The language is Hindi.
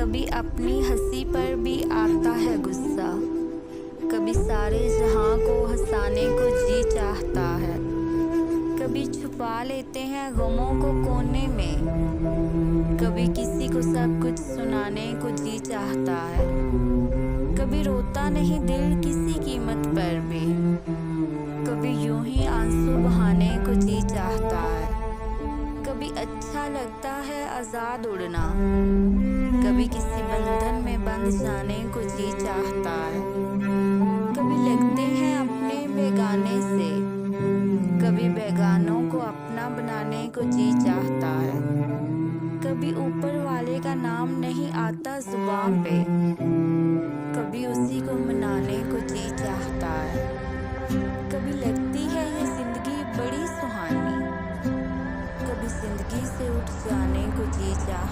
कभी अपनी हंसी पर भी आता है गुस्सा, कभी सारे जहां को हंसाने को जी चाहता है। कभी छुपा लेते हैं गमों को कोने में, कभी किसी को सब कुछ सुनाने को जी चाहता है। कभी रोता नहीं दिल किसी कीमत पर भी, कभी यूं ही आंसू बहाने को जी चाहता है। कभी अच्छा लगता है आजाद उड़ना, कभी किसी बंधन में बंध जाने को जी चाहता है। कभी लगते हैं अपने बेगाने से, कभी बेगानों को अपना बनाने को जी चाहता है। कभी ऊपर वाले का नाम नहीं आता जुबान पे, कभी उसी को मनाने को जी चाहता है। कभी लगती है ये जिंदगी बड़ी सुहानी, कभी जिंदगी से उठ जाने को जी चाहता है।